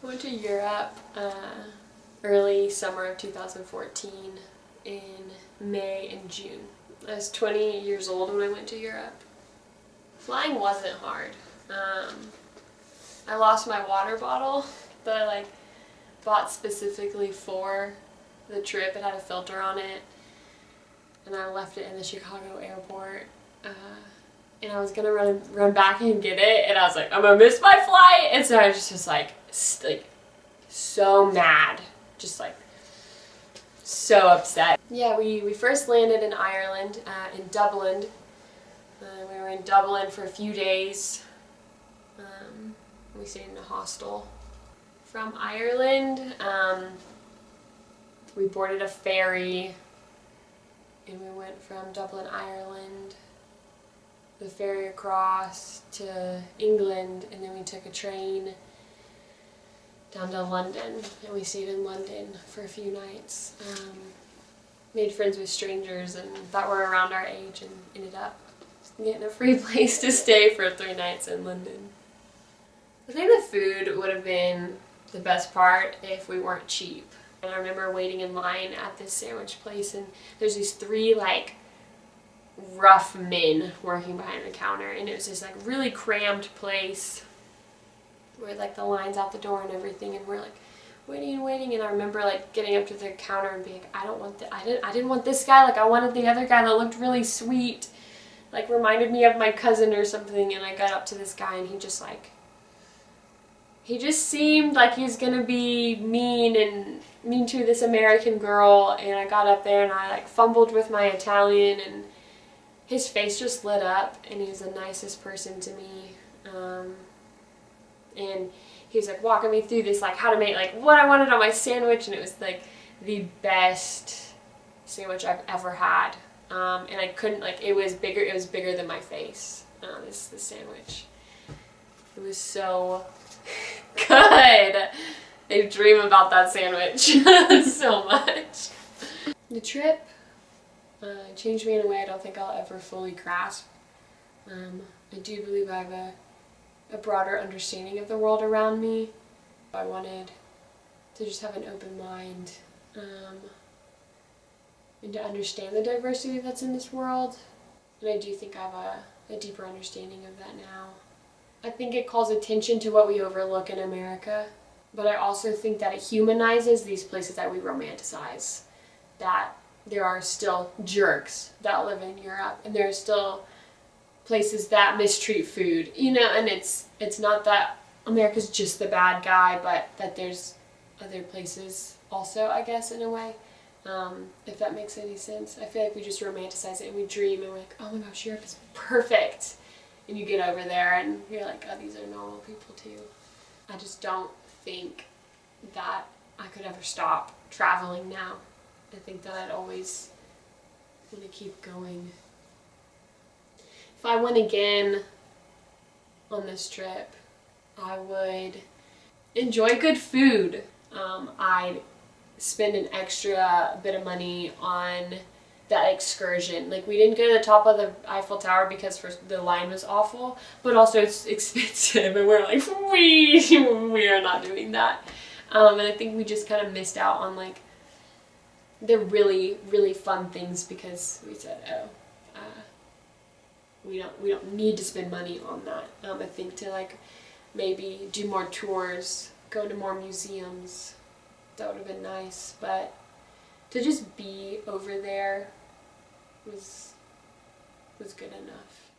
I went to Europe early summer of 2014 in May and June. I was 20 years old when I went to Europe. Flying wasn't hard. I lost my water bottle that I bought specifically for the trip. It had a filter on it, and I left it in the Chicago airport. And I was gonna run back and get it, and I was like, I'm gonna miss my flight. And so I was just so mad, just so upset. Yeah, we first landed in Ireland, in Dublin. We were in Dublin for a few days. We stayed in a hostel. From Ireland, we boarded a ferry, and we went from Dublin, Ireland, the ferry across to England, and then we took a train down to London, and we stayed in London for a few nights. Made friends with strangers and that were around our age, and ended up getting a free place to stay for 3 nights in London. I think the food would have been the best part if we weren't cheap. And I remember waiting in line at this sandwich place, and there's these 3 rough men working behind the counter, and it was this really crammed place where the lines out the door and everything, and we're waiting and waiting, and I remember getting up to the counter and being I didn't want this guy, I wanted the other guy that looked really sweet, reminded me of my cousin or something. And I got up to this guy, and he just seemed like he was gonna be mean to this American girl. And I got up there and I fumbled with my Italian, and his face just lit up, and he was the nicest person to me. And he was walking me through this how to make what I wanted on my sandwich, and it was the best sandwich I've ever had. And I couldn't it was bigger than my face. This sandwich. It was so good. I dream about that sandwich so much. The trip changed me in a way I don't think I'll ever fully grasp. I do believe I have a broader understanding of the world around me. I wanted to just have an open mind, and to understand the diversity that's in this world. And I do think I have a deeper understanding of that now. I think it calls attention to what we overlook in America, but I also think that it humanizes these places that we romanticize. That there are still jerks that live in Europe, and there are still places that mistreat food, and it's not that America's just the bad guy, but that there's other places also, I guess, in a way, if that makes any sense. I feel like we just romanticize it, and we dream, and we're oh my gosh, Europe is perfect, and you get over there and you're oh, these are normal people too. I just don't think that I could ever stop traveling now. I think that I'd always want to keep going. If I went again on this trip, I would enjoy good food. I'd spend an extra bit of money on that excursion. We didn't go to the top of the Eiffel Tower because first the line was awful, but also it's expensive, and we're we are not doing that. And I think we just kind of missed out on the really, really fun things because we said, we don't need to spend money on that. I think to maybe do more tours, go to more museums, that would have been nice. But to just be over there was good enough.